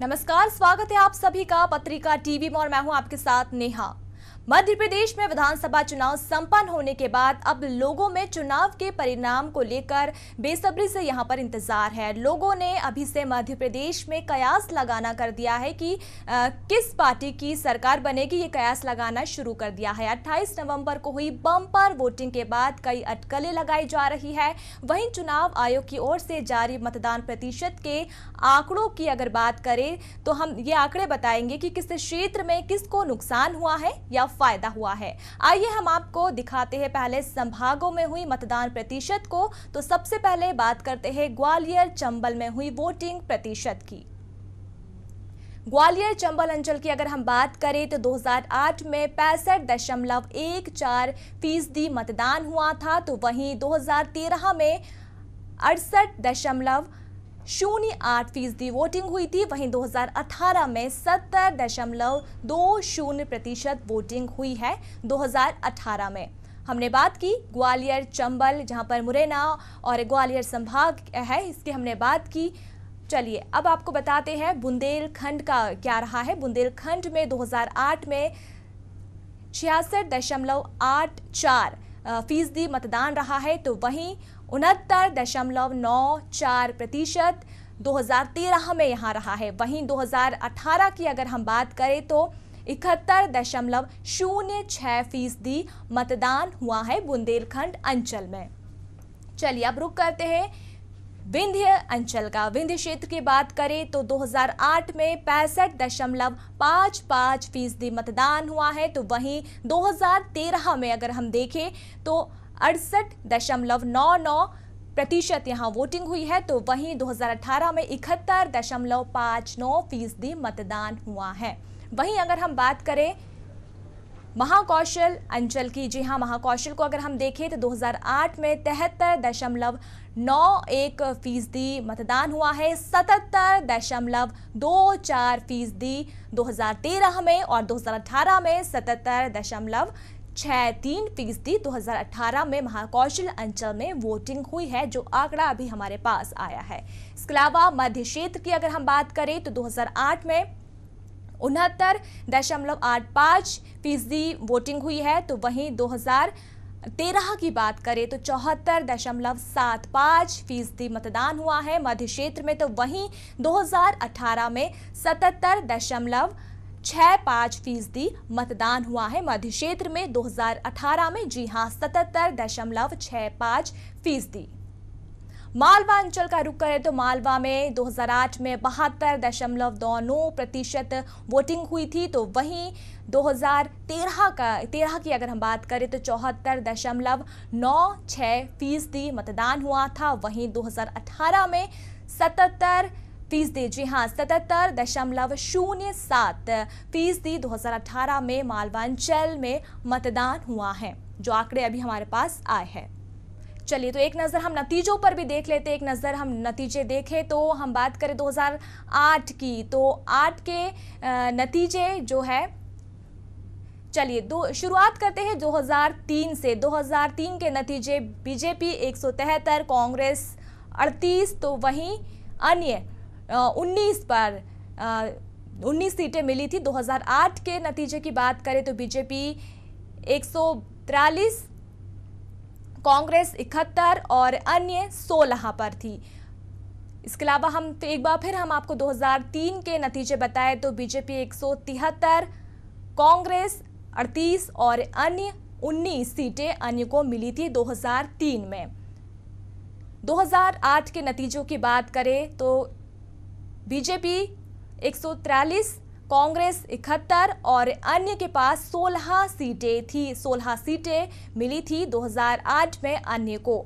नमस्कार, स्वागत है आप सभी का पत्रिका टीवी में और मैं हूं आपके साथ नेहा। मध्य प्रदेश में विधानसभा चुनाव संपन्न होने के बाद अब लोगों में चुनाव के परिणाम को लेकर बेसब्री से यहां पर इंतजार है। लोगों ने अभी से मध्य प्रदेश में कयास लगाना कर दिया है कि किस पार्टी की सरकार बनेगी, ये कयास लगाना शुरू कर दिया है। 28 नवंबर को हुई बम्पर वोटिंग के बाद कई अटकलें लगाई जा रही है। वहीं चुनाव आयोग की ओर से जारी मतदान प्रतिशत के आंकड़ों की अगर बात करें तो हम ये आंकड़े बताएंगे कि किस क्षेत्र में किसको नुकसान हुआ है या फायदा हुआ है। आइए हम आपको दिखाते हैं पहले संभागों में हुई मतदान प्रतिशत को। तो सबसे पहले बात करते हैं ग्वालियर चंबल में हुई वोटिंग प्रतिशत की। ग्वालियर चंबल अंचल की अगर हम बात करें तो 2008 में 65.14% मतदान हुआ था, तो वहीं 2013 में 68.08% वोटिंग हुई थी। वहीं 2018 में 70.20% वोटिंग हुई है। 2018 में हमने बात की ग्वालियर चंबल, जहां पर मुरैना और ग्वालियर संभाग है, इसकी हमने बात की। चलिए अब आपको बताते हैं बुंदेलखंड का क्या रहा है। बुंदेलखंड में 2008 में 66.84% मतदान रहा है, तो वहीं 69.94% 2013 में यहाँ रहा है। वहीं 2018 की अगर हम बात करें तो 71.06% मतदान हुआ है बुंदेलखंड अंचल में। चलिए अब रुक करते हैं विंध्य अंचल का। विंध्य क्षेत्र की बात करें तो 2008 में 65.55% मतदान हुआ है, तो वहीं 2013 में अगर हम देखें तो 68.99% यहाँ वोटिंग हुई है, तो वहीं 2018 में 71.59% मतदान हुआ है। वहीं अगर हम बात करें महाकौशल अंचल की, जी हाँ, महाकौशल को अगर हम देखें तो 2008 में 73.91% मतदान हुआ है, 77.24% 2013 में और 2018 में 77.63% 2018 में महाकौशल अंचल में वोटिंग हुई है, जो आंकड़ा अभी हमारे पास आया है। इसके अलावा मध्य क्षेत्र की अगर हम बात करें तो 2008 में 69.85% वोटिंग हुई है, तो वहीं 2013 की बात करें तो 74.75% मतदान हुआ है मध्य क्षेत्र में, तो वहीं 2018 में 77.65% मतदान हुआ है मध्य क्षेत्र में 2018 में, जी हाँ 77.65%। मालवा अंचल का रुख करें तो मालवा में 2008 में 72.29% वोटिंग हुई थी, तो वहीं 2013 की अगर हम बात करें तो 74.96% मतदान हुआ था। वहीं 2018 में 77%, जी हाँ 77.07% 2018 में मालवांचल में मतदान हुआ है, जो आंकड़े अभी हमारे पास आए हैं। चलिए तो एक नज़र हम नतीजों पर भी देख लेते हैं। एक नज़र हम नतीजे देखें तो हम बात करें 2008 की, तो 8 के नतीजे जो है, चलिए शुरुआत करते हैं 2003 से। 2003 के नतीजे बीजेपी 173, कांग्रेस 38, तो वहीं अन्य 19 सीटें मिली थी। 2008 के नतीजे की बात करें तो बीजेपी 143, कांग्रेस 71 और अन्य 16 पर थी। इसके अलावा हम एक बार फिर हम आपको 2003 के नतीजे बताएं तो बीजेपी 173, कांग्रेस 38 और अन्य 19 सीटें अन्य को मिली थी 2003 में। 2008 के नतीजों की बात करें तो बीजेपी 143, कांग्रेस 71 और अन्य के पास 16 सीटें थी। 16 सीटें मिली थी 2008 में अन्य को।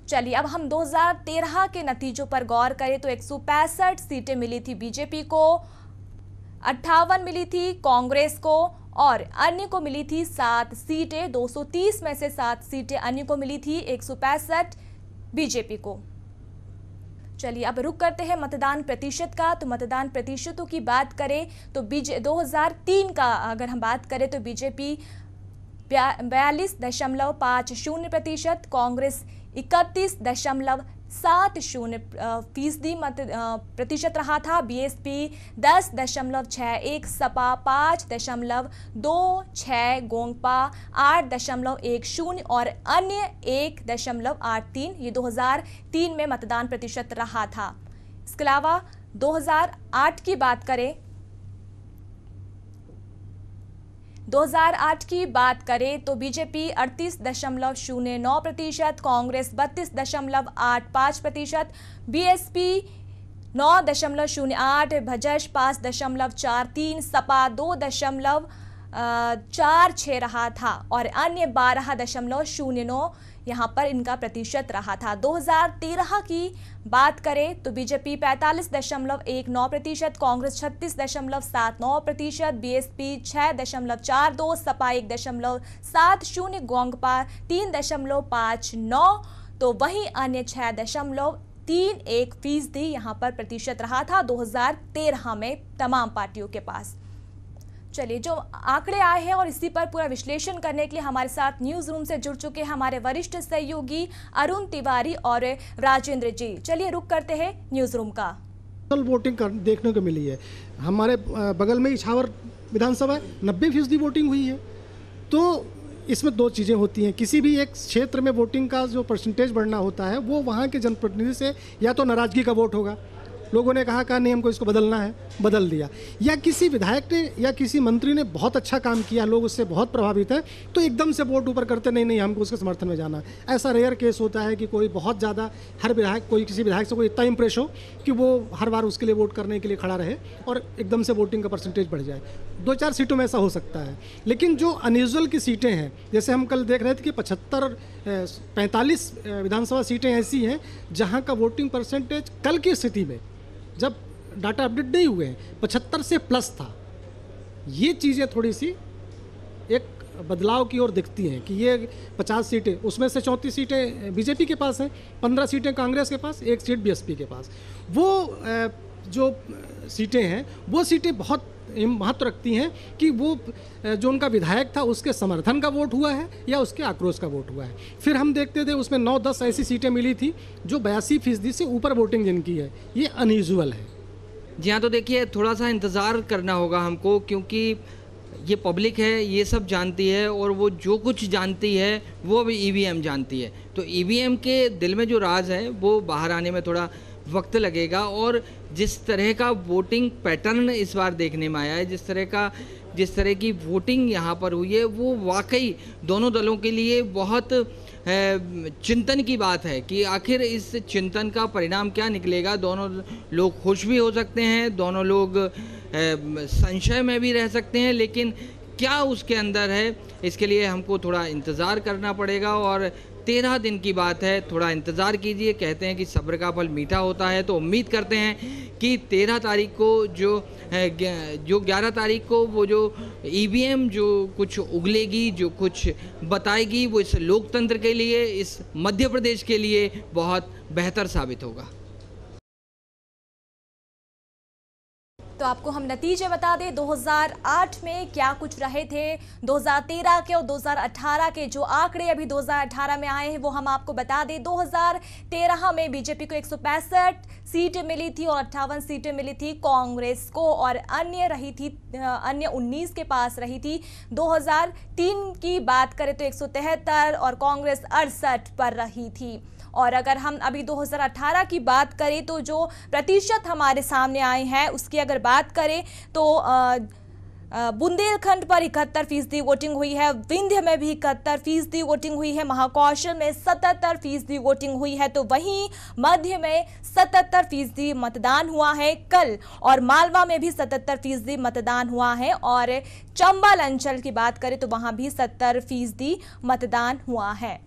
चलिए अब हम 2013 के नतीजों पर गौर करें तो 165 सीटें मिली थी बीजेपी को, 58 मिली थी कांग्रेस को और अन्य को मिली थी 7 सीटें। 230 में से 7 सीटें अन्य को मिली थी, 165 बीजेपी को। चलिए अब रुक करते हैं मतदान प्रतिशत का। तो मतदान प्रतिशतों की बात करें तो 2003 का अगर हम बात करें तो बीजेपी 42.50%, कांग्रेस 31.7 10.70% मत प्रतिशत रहा था। बीएसपी 10.61, सपा 5.26, गोंगपा 8.10 और अन्य 1.83। ये 2003 में मतदान प्रतिशत रहा था। इसके अलावा 2008 की बात करें 2008 तो बीजेपी 38.09%, कांग्रेस 32.85%, बीएसपी 9.08, भजश 5.43, सपा 2.46 रहा था और अन्य 12.09 यहाँ पर इनका प्रतिशत रहा था। 2013 की बात करें तो बीजेपी 45.19%, कांग्रेस 36.79%, बीएसपी 6.42, सपा 1.70, गोंगपा 3.59, तो वहीं अन्य 6.31% यहाँ पर प्रतिशत रहा था 2013 में तमाम पार्टियों के पास। चलिए, जो आंकड़े आए हैं और इसी पर पूरा विश्लेषण करने के लिए हमारे साथ न्यूज रूम से जुड़ चुके हैं हमारे वरिष्ठ सहयोगी अरुण तिवारी और राजेंद्र जी। चलिए रुक करते हैं न्यूज रूम का। वोटिंग देखने को मिली है। हमारे बगल में इछावर विधानसभा 90% वोटिंग हुई है। तो इसमें दो चीज़ें होती हैं। किसी भी एक क्षेत्र में वोटिंग का जो परसेंटेज बढ़ना होता है वो वहाँ के जनप्रतिनिधि से या तो नाराजगी का वोट होगा, लोगों ने कहा नहीं हमको इसको बदलना है, बदल दिया, या किसी विधायक ने या किसी मंत्री ने बहुत अच्छा काम किया, लोग उससे बहुत प्रभावित हैं, तो एकदम से वोट ऊपर करते नहीं हमको उसके समर्थन में जाना है। ऐसा रेयर केस होता है कि कोई बहुत ज़्यादा हर विधायक किसी विधायक से कोई इतना इम्प्रेस हो कि वो हर बार उसके लिए वोट करने के लिए खड़ा रहे और एकदम से वोटिंग का परसेंटेज बढ़ जाए। 2-4 सीटों में ऐसा हो सकता है। लेकिन जो अनयूजुअल की सीटें हैं, जैसे हम कल देख रहे थे कि 45 विधानसभा सीटें ऐसी हैं जहाँ का वोटिंग परसेंटेज कल की स्थिति में, जब डाटा अपडेट नहीं हुए हैं, 75 से प्लस था। ये चीज़ें थोड़ी सी एक बदलाव की ओर दिखती हैं कि ये 50 सीटें, उसमें से 34 सीटें बीजेपी के पास हैं, 15 सीटें कांग्रेस के पास, 1 सीट बीएसपी के पास। वो जो सीटें हैं वो सीटें बहुत महत्व रखती हैं कि वो जो उनका विधायक था उसके समर्थन का वोट हुआ है या उसके आक्रोश का वोट हुआ है। फिर हम देखते थे उसमें 9-10 ऐसी सीटें मिली थी जो 82% से ऊपर वोटिंग जिनकी है। ये अनयूजुअल है। जी हाँ, तो देखिए थोड़ा सा इंतज़ार करना होगा हमको, क्योंकि ये पब्लिक है, ये सब जानती है और वो जो कुछ जानती है वो भी ईवीएम जानती है। तो ईवीएम के दिल में जो राज है वो बाहर आने में थोड़ा वक्त लगेगा। और जिस तरह का वोटिंग पैटर्न इस बार देखने में आया है, जिस तरह की वोटिंग यहाँ पर हुई है, वो वाकई दोनों दलों के लिए बहुत चिंतन की बात है कि आखिर इस चिंतन का परिणाम क्या निकलेगा। दोनों लोग खुश भी हो सकते हैं, दोनों लोग संशय में भी रह सकते हैं, लेकिन क्या उसके अंदर है इसके लिए हमको थोड़ा इंतज़ार करना पड़ेगा। और 13 दिन की बात है, थोड़ा इंतज़ार कीजिए। कहते हैं कि सब्र का फल मीठा होता है, तो उम्मीद करते हैं कि 13 तारीख को जो 11 तारीख को वो जो ईवीएम जो कुछ उगलेगी, जो कुछ बताएगी, वो इस लोकतंत्र के लिए, इस मध्य प्रदेश के लिए बहुत बेहतर साबित होगा। तो आपको हम नतीजे बता दें 2008 में क्या कुछ रहे थे। 2013 के और 2018 के जो आंकड़े अभी 2018 में आए हैं वो हम आपको बता दें। 2013 में बीजेपी को 165 सीटें मिली थी और 58 सीटें मिली थी कांग्रेस को, और अन्य 19 के पास रही थी। 2003 की बात करें तो 173 और कांग्रेस 68 पर रही थी। और अगर हम अभी 2018 की बात करें तो जो प्रतिशत हमारे सामने आए हैं उसकी अगर बात करें तो बुंदेलखंड पर 71% वोटिंग हुई है, विंध्य में भी 71% वोटिंग हुई है, महाकौशल में 77% वोटिंग हुई है, तो वहीं मध्य में 77% मतदान हुआ है कल, और मालवा में भी 77% मतदान हुआ है, और चंबल अंचल की बात करें तो वहां भी 70% मतदान हुआ है।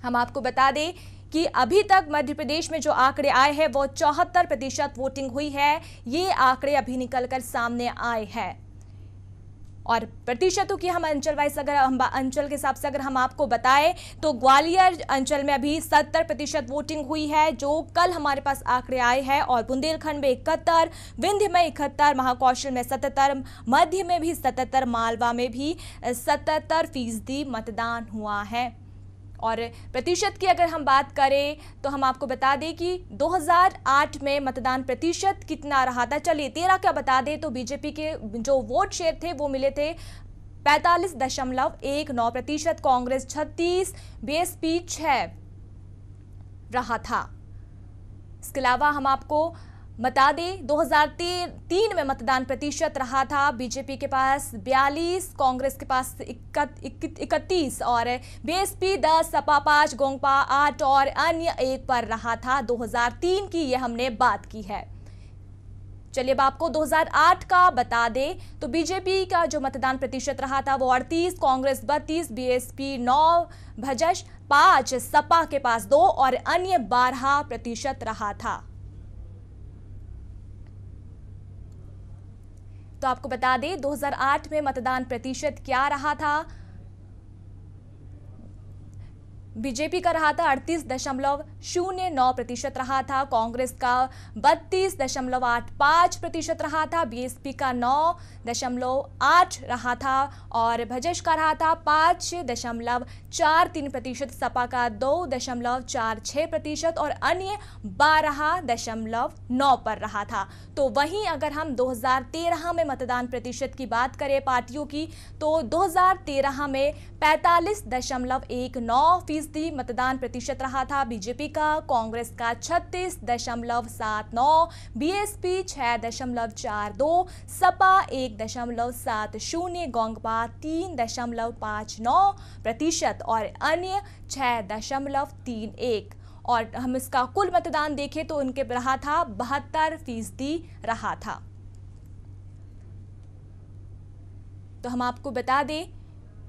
हम आपको बता दें कि अभी तक मध्य प्रदेश में जो आंकड़े आए हैं वो 74% वोटिंग हुई है। ये आंकड़े अभी निकलकर सामने आए हैं। और प्रतिशतों की हम अंचल वाइज अंचल के हिसाब से अगर हम आपको बताएं तो ग्वालियर अंचल में अभी 70% वोटिंग हुई है जो कल हमारे पास आंकड़े आए हैं, और बुंदेलखंड में 71, विंध्य में 71, महाकौशल में 77, मध्य में भी 77, मालवा में भी 77% मतदान हुआ है। और प्रतिशत की अगर हम बात करें तो हम आपको बता दें कि 2008 में मतदान प्रतिशत कितना रहा था। चलिए 13 का बता दें तो बीजेपी के जो वोट शेयर थे वो मिले थे 45.19%, कांग्रेस 36, बीएसपी 6 रहा था। इसके अलावा हम आपको बता दें 2003 में मतदान प्रतिशत रहा था बीजेपी के पास 42, कांग्रेस के पास 31 और बीएसपी 10, सपा 5, गोंगपा 8 और अन्य 1 पर रहा था। 2003 की यह हमने बात की है। चलिए अब आपको 2008 का बता दें तो बीजेपी का जो मतदान प्रतिशत रहा था वो 38, कांग्रेस 32, बीएसपी 9, भजश 5, सपा के पास 2 और अन्य 12% रहा था। तो आपको बता दें 2008 में मतदान प्रतिशत क्या रहा था। बीजेपी का रहा था 38.09% रहा था, कांग्रेस का 32.85% रहा था, बीएसपी का 9.8 रहा था और भजश का रहा था 5.43%, सपा का 2.46% और अन्य 12.9 पर रहा था। तो वहीं अगर हम 2013 में मतदान प्रतिशत की बात करें पार्टियों की तो 2013 में 45.19% मतदान प्रतिशत रहा था बीजेपी का, कांग्रेस का 36.79, बीएसपी 6.42, सपा 1.70, गोंगपा 3.59% और अन्य 6.31। और हम इसका कुल मतदान देखें तो उनके रहा था 72% रहा था। तो हम आपको बता दें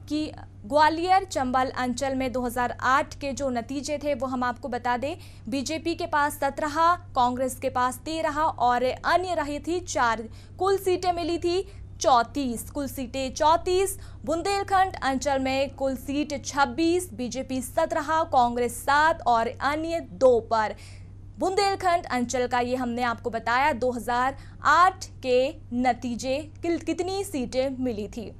कि ग्वालियर चंबल अंचल में 2008 के जो नतीजे थे वो हम आपको बता दें। बीजेपी के पास 17, कांग्रेस के पास 13 और अन्य रही थी 4। कुल सीटें मिली थी 34, कुल सीटें 34। बुंदेलखंड अंचल में कुल सीट 26, बीजेपी 17, कांग्रेस 7 और अन्य 2 पर। बुंदेलखंड अंचल का ये हमने आपको बताया 2008 के नतीजे, कितनी सीटें मिली थी।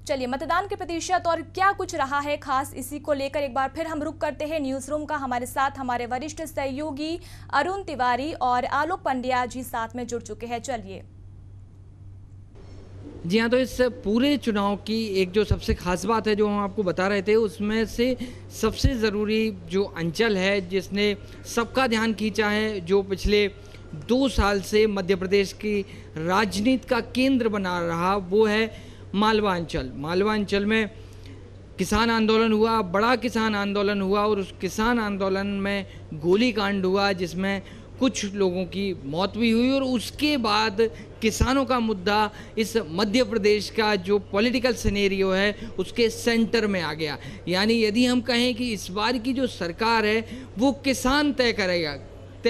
चलिए मतदान के प्रतिशत और क्या कुछ रहा है खास, इसी को लेकर एक बार फिर हम रुक करते हैं न्यूज रूम का। हमारे साथ हमारे वरिष्ठ सहयोगी अरुण तिवारी और आलोक पंड्या जी साथ में जुड़ चुके हैं। चलिए जी हाँ, तो इस पूरे चुनाव की एक जो सबसे खास बात है जो हम आपको बता रहे थे, उसमें से सबसे ज़रूरी जो अंचल है जिसने सबका ध्यान खींचा है, जो पिछले 2 साल से मध्य प्रदेश की राजनीति का केंद्र बना रहा, वो है मालवा अंचल। मालवा अंचल में किसान आंदोलन हुआ, बड़ा किसान आंदोलन हुआ और उस किसान आंदोलन में गोलीकांड हुआ जिसमें कुछ लोगों की मौत भी हुई और उसके बाद किसानों का मुद्दा इस मध्य प्रदेश का जो पॉलिटिकल सिनेरियो है उसके सेंटर में आ गया। यानी यदि हम कहें कि इस बार की जो सरकार है वो किसान तय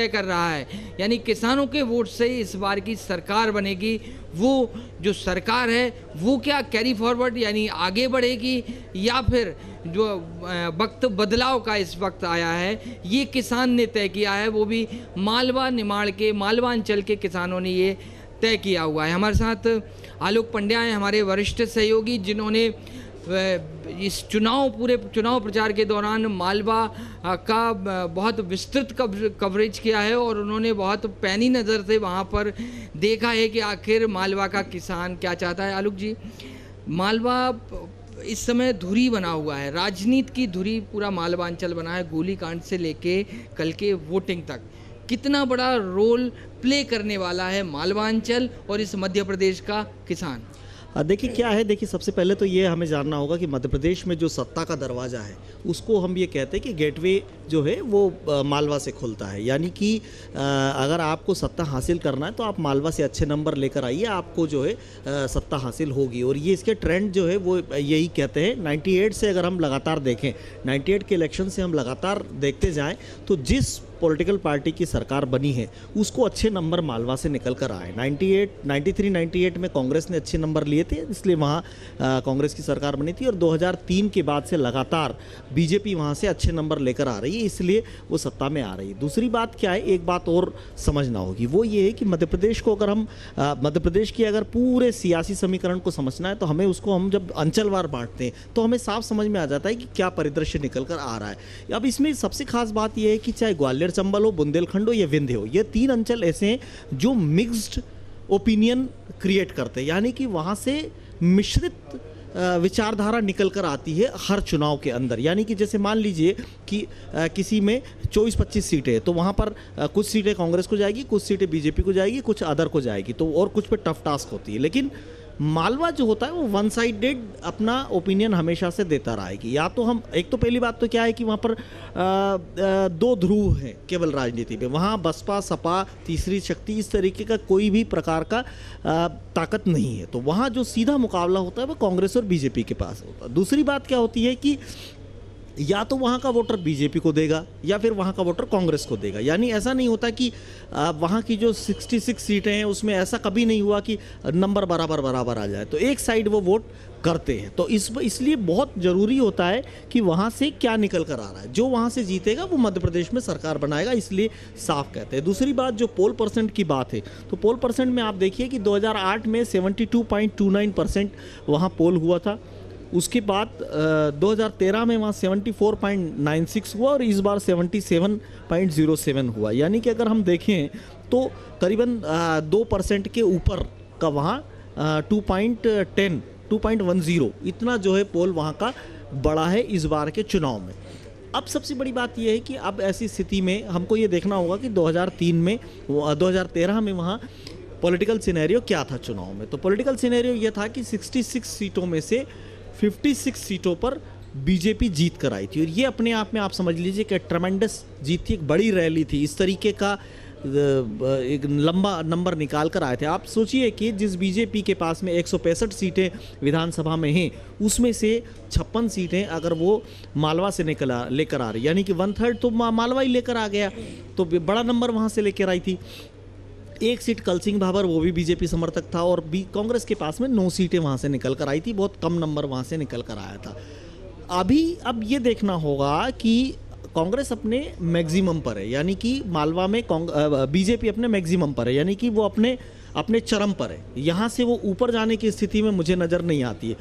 कर रहा है, यानी किसानों के वोट से इस बार की सरकार बनेगी। वो जो सरकार है वो क्या कैरी फॉरवर्ड यानी आगे बढ़ेगी या फिर जो वक्त बदलाव का इस वक्त आया है ये किसान ने तय किया है, वो भी मालवा निमाड़ के मालवा अंचल के किसानों ने ये तय किया हुआ है। हमारे साथ आलोक पंड्या हैं, हमारे वरिष्ठ सहयोगी, जिन्होंने इस पूरे चुनाव प्रचार के दौरान मालवा का बहुत विस्तृत कवरेज किया है और उन्होंने बहुत पैनी नज़र से वहाँ पर देखा है कि आखिर मालवा का किसान क्या चाहता है। आलोक जी, मालवा इस समय धुरी बना हुआ है, राजनीति की धुरी पूरा मालवा अंचल बना है, गोलीकांड से लेके कल के वोटिंग तक। कितना बड़ा रोल प्ले करने वाला है मालवा अंचल और इस मध्य प्रदेश का किसान? देखिए क्या है, देखिए सबसे पहले तो ये हमें जानना होगा कि मध्य प्रदेश में जो सत्ता का दरवाज़ा है उसको हम ये कहते हैं कि गेटवे जो है वो मालवा से खुलता है। यानी कि अगर आपको सत्ता हासिल करना है तो आप मालवा से अच्छे नंबर लेकर आइए, आपको जो है सत्ता हासिल होगी। और ये इसके ट्रेंड जो है वो यही कहते हैं। 98 से अगर हम लगातार देखें, 98 के इलेक्शन से हम लगातार देखते जाएँ तो जिस पॉलिटिकल पार्टी की सरकार बनी है उसको अच्छे नंबर मालवा से निकल कर आए। 93-98 में कांग्रेस ने अच्छे नंबर लिए थे, इसलिए वहाँ कांग्रेस की सरकार बनी थी, और 2003 के बाद से लगातार बीजेपी वहाँ से अच्छे नंबर लेकर आ रही है, इसलिए वो सत्ता में आ रही है। दूसरी बात क्या है, एक बात और समझना होगी, वो ये है कि मध्य प्रदेश को अगर हम मध्य प्रदेश की अगर पूरे सियासी समीकरण को समझना है तो हमें उसको, हम जब अंचलवार बांटते हैं तो हमें साफ समझ में आ जाता है कि क्या परिदृश्य निकल कर आ रहा है। अब इसमें सबसे खास बात यह है कि चाहे ग्वालियर चंबल हो, बुंदेलखंड हो या विंध्य हो, ये 3 अंचल ऐसे हैं जो मिक्स्ड ओपिनियन क्रिएट करते हैं, यानी कि वहाँ से मिश्रित विचारधारा निकल कर आती है हर चुनाव के अंदर। यानी कि जैसे मान लीजिए कि किसी में 24-25 सीटें हैं तो वहाँ पर कुछ सीटें कांग्रेस को जाएगी, कुछ सीटें बीजेपी को जाएगी, कुछ अदर को जाएगी, तो और कुछ पे टफ टास्क होती है। लेकिन मालवा जो होता है वो वन साइडेड अपना ओपिनियन हमेशा से देता रहा है कि या तो हम, एक तो पहली बात तो क्या है कि वहाँ पर 2 ध्रुव हैं केवल राजनीति में, वहाँ बसपा सपा तीसरी शक्ति इस तरीके का कोई भी प्रकार का ताकत नहीं है, तो वहाँ जो सीधा मुकाबला होता है वो कांग्रेस और बीजेपी के पास होता है। दूसरी बात क्या होती है कि या तो वहाँ का वोटर बीजेपी को देगा या फिर वहाँ का वोटर कांग्रेस को देगा। यानी ऐसा नहीं होता कि वहाँ की जो 66 सीटें हैं उसमें ऐसा कभी नहीं हुआ कि नंबर बराबर आ जाए, तो एक साइड वो वोट करते हैं। तो इसलिए बहुत ज़रूरी होता है कि वहाँ से क्या निकल कर आ रहा है, जो वहाँ से जीतेगा वो मध्य प्रदेश में सरकार बनाएगा, इसलिए साफ कहते हैं। दूसरी बात जो पोल परसेंट की बात है, तो पोल परसेंट में आप देखिए कि 2008 में 72.29% वहाँ पोल हुआ था, उसके बाद 2013 में वहाँ 74.96 हुआ और इस बार 77.07 हुआ। यानी कि अगर हम देखें तो करीबन 2% के ऊपर का वहाँ 2.10 इतना जो है पोल वहाँ का बड़ा है इस बार के चुनाव में। अब सबसे बड़ी बात यह है कि अब ऐसी स्थिति में हमको ये देखना होगा कि 2013 में वहाँ पॉलिटिकल सिनेरियो क्या था चुनाव में। तो पॉलिटिकल सिनेरियो ये था कि 66 सीटों में से 56 सीटों पर बीजेपी जीत कर आई थी, और ये अपने आप में आप समझ लीजिए कि ट्रमेंडस जीत थी, एक बड़ी रैली थी, इस तरीके का एक लंबा नंबर निकाल कर आए थे। आप सोचिए कि जिस बीजेपी के पास में 165 सीटें विधानसभा में हैं उसमें से 56 सीटें अगर वो मालवा से लेकर आ रही, यानी कि 1/3 तो मालवा ही लेकर आ गया, तो बड़ा नंबर वहाँ से लेकर आई थी। 1 सीट कलसिंग भाबर वो भी बीजेपी समर्थक था, और कांग्रेस के पास में 9 सीटें वहाँ से निकल कर आई थी, बहुत कम नंबर वहाँ से निकल कर आया था। अब ये देखना होगा कि कांग्रेस अपने मैक्सिमम पर है, यानी कि मालवा में बीजेपी अपने मैक्सिमम पर है, यानी कि वो अपने चरम पर है। यहाँ से वो ऊपर जाने की स्थिति में मुझे नज़र नहीं आती है,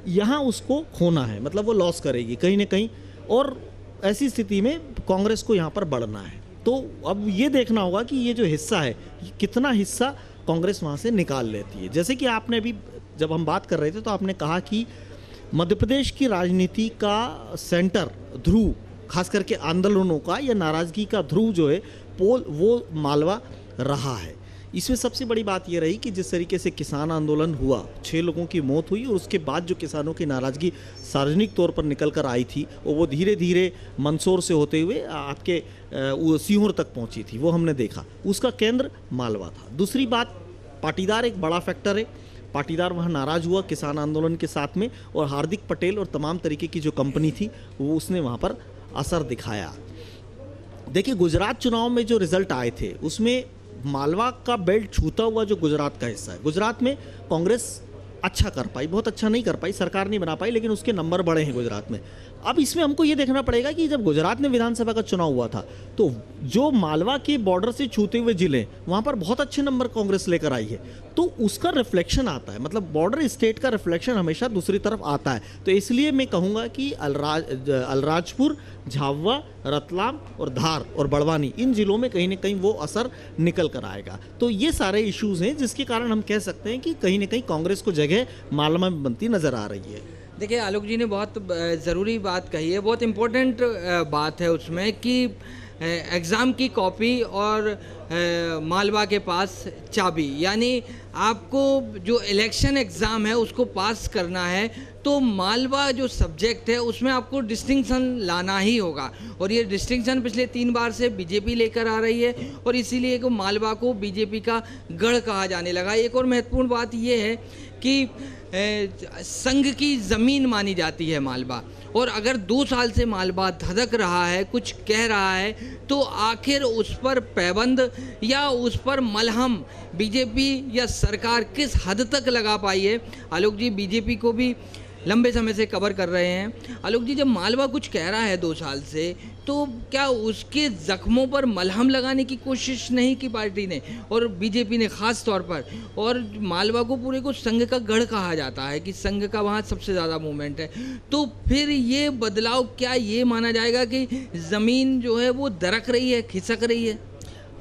यहाँ उसको खोना है, मतलब वो लॉस करेगी कहीं ना कहीं, और ऐसी स्थिति में कांग्रेस को यहाँ पर बढ़ना है। तो अब ये देखना होगा कि ये जो हिस्सा है कितना हिस्सा कांग्रेस वहाँ से निकाल लेती है। जैसे कि आपने अभी जब हम बात कर रहे थे तो आपने कहा कि मध्य प्रदेश की राजनीति का सेंटर ध्रुव, खास करके आंदोलनों का या नाराज़गी का ध्रुव जो है पोल, वो मालवा रहा है। इसमें सबसे बड़ी बात ये रही कि जिस तरीके से किसान आंदोलन हुआ, 6 लोगों की मौत हुई, और उसके बाद जो किसानों की नाराज़गी सार्वजनिक तौर पर निकल कर आई थी और वो धीरे धीरे मंदसौर से होते हुए आपके सीहोर तक पहुंची थी, वो हमने देखा, उसका केंद्र मालवा था। दूसरी बात, पाटीदार एक बड़ा फैक्टर है, पाटीदार वहाँ नाराज़ हुआ किसान आंदोलन के साथ में, और हार्दिक पटेल और तमाम तरीके की जो कंपनी थी वो उसने वहाँ पर असर दिखाया। देखिए गुजरात चुनाव में जो रिजल्ट आए थे उसमें मालवा का बेल्ट छूता हुआ जो गुजरात का हिस्सा है, गुजरात में कांग्रेस अच्छा कर पाई, बहुत अच्छा नहीं कर पाई, सरकार नहीं बना पाई, लेकिन उसके नंबर बड़े हैं गुजरात में। अब इसमें हमको ये देखना पड़ेगा कि जब गुजरात में विधानसभा का चुनाव हुआ था तो जो मालवा के बॉर्डर से छूते हुए जिले वहाँ पर बहुत अच्छे नंबर कांग्रेस लेकर आई है, तो उसका रिफ्लेक्शन आता है, मतलब बॉर्डर स्टेट का रिफ्लेक्शन हमेशा दूसरी तरफ आता है। तो इसलिए मैं कहूँगा कि अलीराजपुर, झाबुआ, रतलाम और धार और बड़वानी, इन जिलों में कहीं ना कहीं वो असर निकल कर आएगा। तो ये सारे इश्यूज़ हैं जिसके कारण हम कह सकते हैं कि कहीं ना कहीं कांग्रेस को जगह मालवा में बनती नज़र आ रही है। देखिए आलोक जी ने बहुत ज़रूरी बात कही है, बहुत इम्पोर्टेंट बात है उसमें कि एग्ज़ाम की कॉपी और मालवा के पास चाबी, यानी आपको जो इलेक्शन एग्ज़ाम है उसको पास करना है तो मालवा जो सब्जेक्ट है उसमें आपको डिस्टिंक्शन लाना ही होगा। और ये डिस्टिंक्शन पिछले 3 बार से बीजेपी लेकर आ रही है और इसीलिए को मालवा को बीजेपी का गढ़ कहा जाने लगा। एक और महत्वपूर्ण बात ये है कि संघ की ज़मीन मानी जाती है मालवा, और अगर 2 साल से मालवा धधक रहा है, कुछ कह रहा है, तो आखिर उस पर पैबंद या उस पर मलहम बीजेपी या सरकार किस हद तक लगा पाई है। आलोक जी बीजेपी को भी लंबे समय से कवर कर रहे हैं। आलोक जी, जब मालवा कुछ कह रहा है 2 साल से, तो क्या उसके ज़ख्मों पर मलहम लगाने की कोशिश नहीं की पार्टी ने और बीजेपी ने ख़ास तौर पर? और मालवा को पूरे को संघ का गढ़ कहा जाता है कि संघ का वहाँ सबसे ज़्यादा मूवमेंट है, तो फिर ये बदलाव क्या ये माना जाएगा कि ज़मीन जो है वो दरक रही है, खिसक रही है?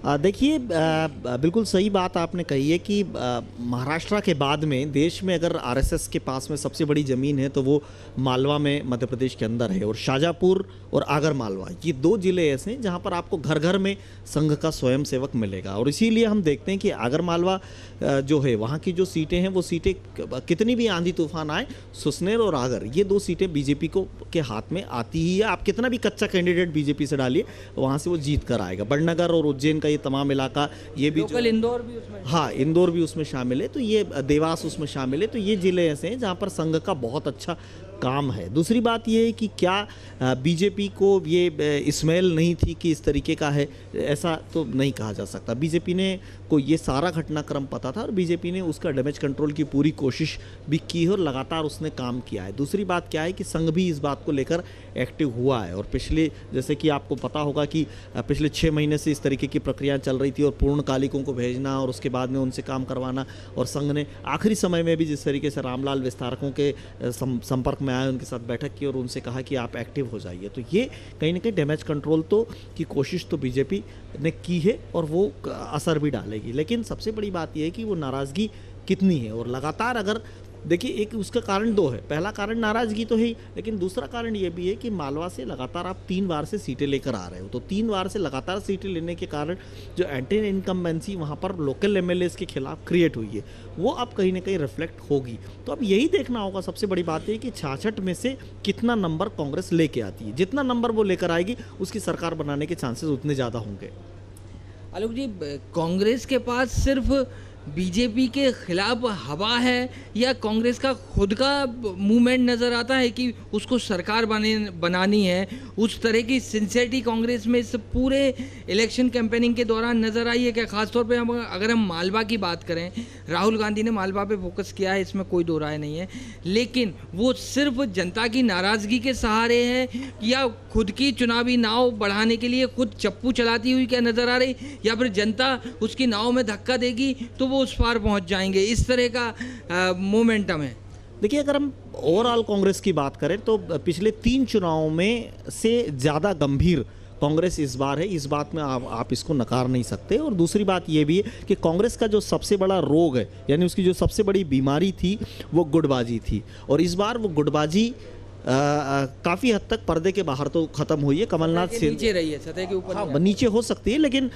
देखिए, बिल्कुल सही बात आपने कही है कि महाराष्ट्र के बाद में देश में अगर आरएसएस के पास में सबसे बड़ी ज़मीन है तो वो मालवा में मध्य प्रदेश के अंदर है, और शाजापुर और आगर मालवा ये 2 ज़िले ऐसे हैं जहाँ पर आपको घर घर में संघ का स्वयंसेवक मिलेगा। और इसीलिए हम देखते हैं कि आगर मालवा जो है वहाँ की जो सीटें हैं वो सीटें कितनी भी आंधी तूफान आए, सुसनेर और आगर ये 2 सीटें बीजेपी को के हाथ में आती ही है। आप कितना भी कच्चा कैंडिडेट बीजेपी से डालिए वहाँ से वो जीत कर आएगा। बड़नगर और उज्जैन का ये तमाम इलाका, ये भी जो इंदौर भी उसमें, हाँ इंदौर भी उसमें शामिल है, तो ये देवास उसमें शामिल है, तो ये ज़िले ऐसे हैं जहाँ पर संघ का बहुत अच्छा काम है। दूसरी बात ये है कि क्या बीजेपी को ये स्मेल नहीं थी कि इस तरीके का है, ऐसा तो नहीं कहा जा सकता। बीजेपी ने को ये सारा घटनाक्रम पता था और बीजेपी ने उसका डैमेज कंट्रोल की पूरी कोशिश भी की है और लगातार उसने काम किया है। दूसरी बात क्या है कि संघ भी इस बात को लेकर एक्टिव हुआ है, और पिछले, जैसे कि आपको पता होगा कि पिछले 6 महीने से इस तरीके की प्रक्रिया चल रही थी और पूर्णकालिकों को भेजना और उसके बाद में उनसे काम करवाना, और संघ ने आखिरी समय में भी जिस तरीके से रामलाल विस्तारकों के संपर्क में आए, उनके साथ बैठक की और उनसे कहा कि आप एक्टिव हो जाइए, तो ये कहीं ना कहीं डैमेज कंट्रोल तो की कोशिश तो बीजेपी ने की है और वो असर भी डालेगी। लेकिन सबसे बड़ी बात यह है कि वो नाराज़गी कितनी है, और लगातार अगर देखिए, एक उसका कारण 2 है। पहला कारण नाराज़गी तो है ही, लेकिन दूसरा कारण ये भी है कि मालवा से लगातार आप 3 बार से सीटें लेकर आ रहे हो, तो 3 बार से लगातार सीटें लेने के कारण जो एंटी इनकम्बेंसी वहाँ पर लोकल एमएलएस के खिलाफ क्रिएट हुई है वो अब कहीं ना कहीं रिफ्लेक्ट होगी। तो अब यही देखना होगा, सबसे बड़ी बात है कि 66 में से कितना नंबर कांग्रेस लेके आती है। जितना नंबर वो लेकर आएगी उसकी सरकार बनाने के चांसेस उतने ज़्यादा होंगे। आलोक जी, कांग्रेस के पास सिर्फ बीजेपी के खिलाफ हवा है या कांग्रेस का खुद का मूवमेंट नज़र आता है कि उसको सरकार बनानी है? उस तरह की सिंसियरिटी कांग्रेस में इस पूरे इलेक्शन कैंपेनिंग के दौरान नज़र आई है क्या? खासतौर पे अगर हम मालवा की बात करें, राहुल गांधी ने मालवा पे फोकस किया है, इसमें कोई दो राय नहीं है, लेकिन वो सिर्फ जनता की नाराज़गी के सहारे है या खुद की चुनावी नाव बढ़ाने के लिए खुद चप्पू चलाती हुई क्या नज़र आ रही, या फिर जनता उसकी नाव में धक्का देगी तो वो उस पार पहुंच जाएंगे, इस तरह का मोमेंटम है? देखिए, अगर हम ओवरऑल कांग्रेस की बात करें तो पिछले 3 चुनावों में से ज़्यादा गंभीर कांग्रेस इस बार है, इस बात में आप इसको नकार नहीं सकते। और दूसरी बात ये भी है कि कांग्रेस का जो सबसे बड़ा रोग है, यानी उसकी जो सबसे बड़ी बीमारी थी वो गुटबाजी थी, और इस बार वो गुटबाजी काफ़ी हद तक पर्दे के बाहर तो ख़त्म हुई है। कमलनाथ से नीचे रही है, सतह के ऊपर, हाँ नीचे हो सकती है, लेकिन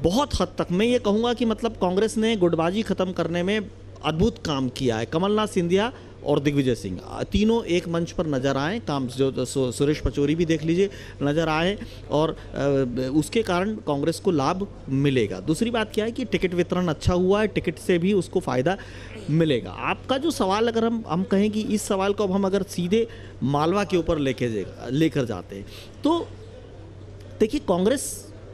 बहुत हद तक मैं ये कहूँगा कि मतलब कांग्रेस ने गुटबाजी ख़त्म करने में अद्भुत काम किया है। कमलनाथ, सिंधिया और दिग्विजय सिंह तीनों एक मंच पर नज़र आए, काम जो सुरेश पचौरी भी देख लीजिए नज़र आए, और उसके कारण कांग्रेस को लाभ मिलेगा। दूसरी बात क्या है कि टिकट वितरण अच्छा हुआ है, टिकट से भी उसको फ़ायदा मिलेगा। आपका जो सवाल, अगर हम कहें कि इस सवाल को अब हम अगर सीधे मालवा के ऊपर लेकर जाते हैं तो देखिए, कांग्रेस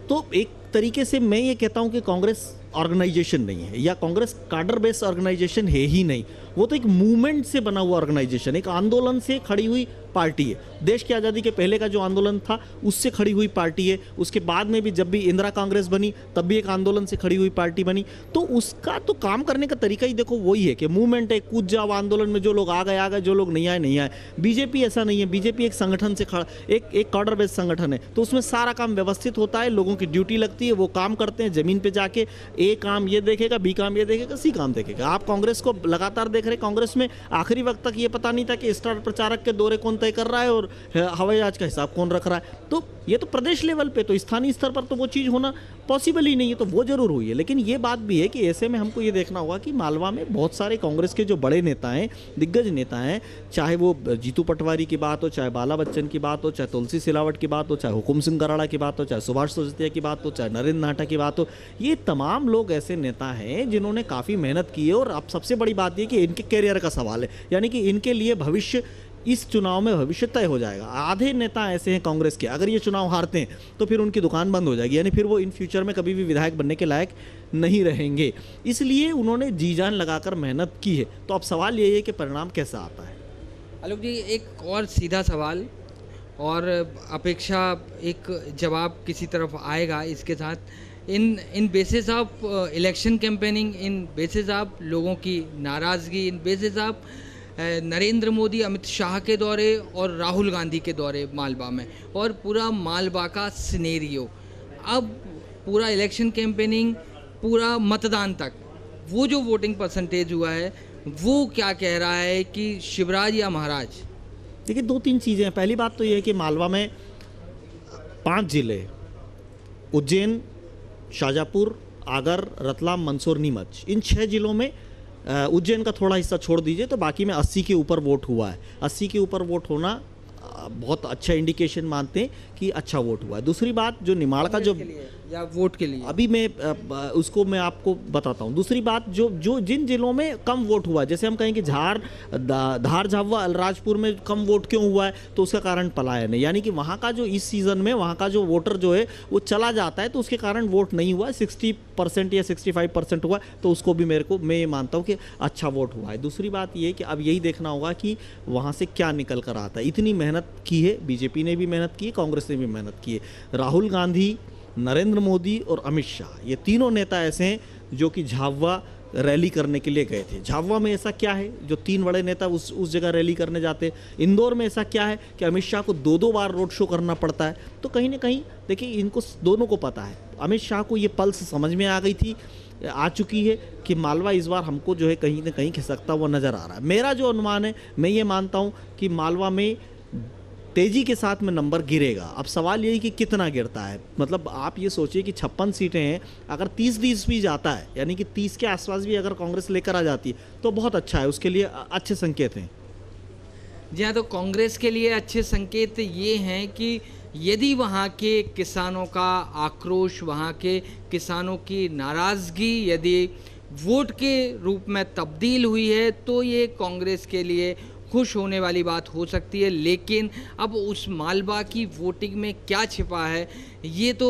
तो एक तरीके से मैं ये कहता हूँ कि कांग्रेस ऑर्गेनाइजेशन नहीं है, या कांग्रेस कार्डर बेस्ड ऑर्गेनाइजेशन है ही नहीं, वो तो एक मूवमेंट से बना हुआ ऑर्गेनाइजेशन, एक आंदोलन से खड़ी हुई पार्टी है। देश की आज़ादी के पहले का जो आंदोलन था उससे खड़ी हुई पार्टी है, उसके बाद में भी जब भी इंदिरा कांग्रेस बनी तब भी एक आंदोलन से खड़ी हुई पार्टी बनी। तो उसका तो काम करने का तरीका ही देखो वही है कि मूवमेंट है, कूद जाओ आंदोलन में, जो लोग आ गए, जो लोग नहीं आए। बीजेपी ऐसा नहीं है, बीजेपी एक संगठन से खड़ा, एक कार्डर बेस्ड संगठन है, तो उसमें सारा काम व्यवस्थित होता है, लोगों की ड्यूटी लगती है, वो काम करते हैं, ज़मीन पर जाके ए काम ये देखेगा, बी काम ये देखेगा, सी काम देखेगा। आप कांग्रेस को लगातार देख रहे, कांग्रेस में आखिरी वक्त तक ये पता नहीं था कि स्टार प्रचारक के दौरे कौन तय कर रहा है और हवाई जहाज का हिसाब कौन रख रहा है। तो ये तो प्रदेश लेवल पे, तो स्थानीय स्तर पर तो वो चीज़ होना पॉसिबल ही नहीं है, तो वो जरूर हुई है। लेकिन ये बात भी है कि ऐसे में हमको ये देखना होगा कि मालवा में बहुत सारे कांग्रेस के जो बड़े नेता हैं, दिग्गज नेता हैं, चाहे वो जीतू पटवारी की बात हो, चाहे बाला बच्चन की बात हो, चाहे तुलसी सिलावट की बात हो, चाहे हुकुम सिंह कराड़ा की बात हो, चाहे सुभाष सोजतिया की बात हो, चाहे नरेंद्र नाहटा की बात हो, ये तमाम लोग ऐसे नेता हैं जिन्होंने काफ़ी मेहनत की है। और अब सबसे बड़ी बात ये कि इनके कैरियर का सवाल है, यानी कि इनके लिए भविष्य, इस चुनाव में भविष्य तय हो जाएगा। आधे नेता ऐसे हैं कांग्रेस के, अगर ये चुनाव हारते हैं तो फिर उनकी दुकान बंद हो जाएगी, यानी फिर वो इन फ्यूचर में कभी भी विधायक बनने के लायक नहीं रहेंगे। इसलिए उन्होंने जी जान लगाकर मेहनत की है। तो अब सवाल ये है कि परिणाम कैसा आता है। आलोक जी, एक और सीधा सवाल और अपेक्षा एक जवाब किसी तरफ आएगा इसके साथ। In basis of election campaigning, in basis of लोगों की नाराज़गी, in basis of Narendra Modi Amit Shah के दौरे और राहुल गांधी के दौरे मालवा में, और पूरा मालवा का सिनेरियो, अब पूरा इलेक्शन कैंपेनिंग, पूरा मतदान तक, वो जो वोटिंग परसेंटेज हुआ है वो क्या कह रहा है कि शिवराज या महाराज? देखिए, 2-3 चीज़ें हैं। पहली बात तो ये है कि मालवा में 5 जिले, उज्जैन, शाजापुर, आगर, रतलाम, मंदसौर, नीमच, इन 6 जिलों में उज्जैन का थोड़ा हिस्सा छोड़ दीजिए तो बाकी में 80 के ऊपर वोट हुआ है। 80 के ऊपर वोट होना बहुत अच्छा इंडिकेशन मानते हैं कि अच्छा वोट हुआ है। दूसरी बात, जो निमाड़ का जो या वोट के लिए, अभी मैं उसको मैं आपको बताता हूँ। दूसरी बात, जो जिन जिलों में कम वोट हुआ, जैसे हम कहें कि धार, झाबुआ, अलीराजपुर में कम वोट क्यों हुआ है, तो उसका कारण पलायन है, यानी कि वहाँ का जो इस सीज़न में वहाँ का जो वोटर जो है वो चला जाता है, तो उसके कारण वोट नहीं हुआ। 60% या 65% हुआ, तो उसको भी मैं ये मानता हूँ कि अच्छा वोट हुआ है। दूसरी बात ये कि अब यही देखना होगा कि वहाँ से क्या निकल कर आता है। इतनी मेहनत की है, बीजेपी ने भी मेहनत की है, कांग्रेस ने भी मेहनत की है। राहुल गांधी, नरेंद्र मोदी और अमित शाह, ये तीनों नेता ऐसे हैं जो कि झाबुआ रैली करने के लिए गए थे। झाबुआ में ऐसा क्या है जो 3 बड़े नेता उस जगह रैली करने जाते हैं? इंदौर में ऐसा क्या है कि अमित शाह को 2-2 बार रोड शो करना पड़ता है? तो कहीं ना कहीं देखिए, इनको दोनों को पता है, अमित शाह को ये पल्स समझ में आ चुकी है कि मालवा इस बार हमको जो है कहीं ना कहीं खिसकता हुआ नज़र आ रहा है। मेरा जो अनुमान है, मैं ये मानता हूँ कि मालवा में तेज़ी के साथ में नंबर गिरेगा। अब सवाल यही कि कितना गिरता है। मतलब आप ये सोचिए कि 56 सीटें हैं, अगर 30-20 भी जाता है, यानी कि 30 के आसपास भी अगर कांग्रेस लेकर आ जाती है तो बहुत अच्छा है, उसके लिए अच्छे संकेत हैं। जी हाँ, तो कांग्रेस के लिए अच्छे संकेत ये हैं कि यदि वहाँ के किसानों का आक्रोश, वहाँ के किसानों की नाराज़गी यदि वोट के रूप में तब्दील हुई है तो ये कांग्रेस के लिए खुश होने वाली बात हो सकती है। लेकिन अब उस मालवा की वोटिंग में क्या छिपा है ये तो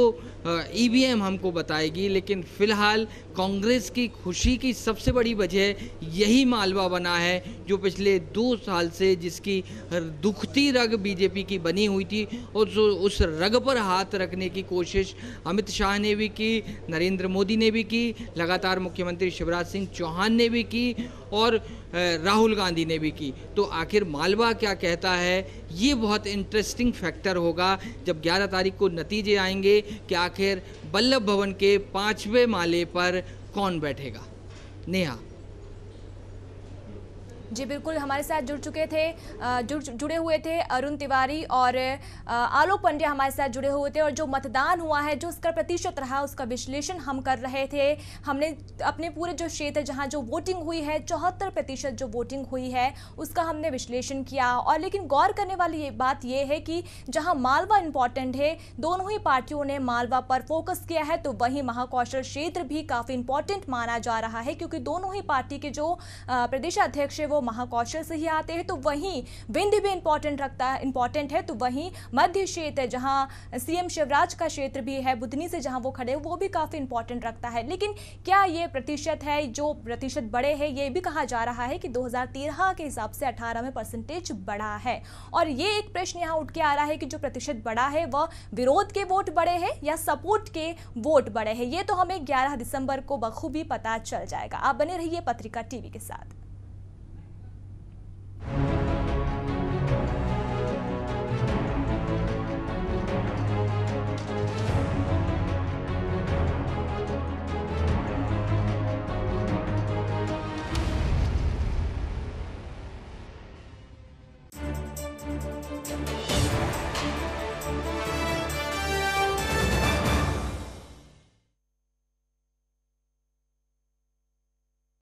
ईवीएम हमको बताएगी। लेकिन फ़िलहाल कांग्रेस की खुशी की सबसे बड़ी वजह यही मालवा बना है, जो पिछले 2 साल से जिसकी दुखती रग बीजेपी की बनी हुई थी, और जो उस रग पर हाथ रखने की कोशिश अमित शाह ने भी की, नरेंद्र मोदी ने भी की, लगातार मुख्यमंत्री शिवराज सिंह चौहान ने भी की और राहुल गांधी ने भी की। तो आखिर मालवा क्या कहता है, ये बहुत इंटरेस्टिंग फैक्टर होगा जब 11 तारीख को नतीजे आएंगे कि आखिर वल्लभ भवन के 5वें माले पर कौन बैठेगा। नेहा जी बिल्कुल, हमारे साथ जुड़े हुए थे अरुण तिवारी और आलोक पंड्या हमारे साथ जुड़े हुए थे, और जो मतदान हुआ है, जो उसका प्रतिशत रहा, उसका विश्लेषण हम कर रहे थे। हमने अपने पूरे जो क्षेत्र जहां जो वोटिंग हुई है, 74% जो वोटिंग हुई है उसका हमने विश्लेषण किया। और लेकिन गौर करने वाली ये बात ये है कि जहाँ मालवा इंपॉर्टेंट है, दोनों ही पार्टियों ने मालवा पर फोकस किया है, तो वहीं महाकौशल क्षेत्र भी काफ़ी इंपॉर्टेंट माना जा रहा है, क्योंकि दोनों ही पार्टी के जो प्रदेशाध्यक्ष है वो महाकौशल से ही आते हैं। तो वहीं विंध्य भी इंपॉर्टेंट है, तो वहीं मध्य क्षेत्र जहां सीएम शिवराज का क्षेत्र भी है, बुधनी से जहां वो खड़े, वो भी काफी इंपॉर्टेंट रखता है। लेकिन क्या ये प्रतिशत है, जो प्रतिशत बड़े हैं, ये भी कहा जा रहा है कि 2013 के हिसाब से 18 में परसेंटेज बढ़ा है। और ये एक प्रश्न यहाँ उठ के आ रहा है कि जो प्रतिशत बढ़ा है वह विरोध के वोट बढ़े हैं या सपोर्ट के वोट बढ़े हैं। ये तो हमें 11 दिसंबर को बखूबी पता चल जाएगा। आप बने रहिए पत्रिका टीवी के साथ।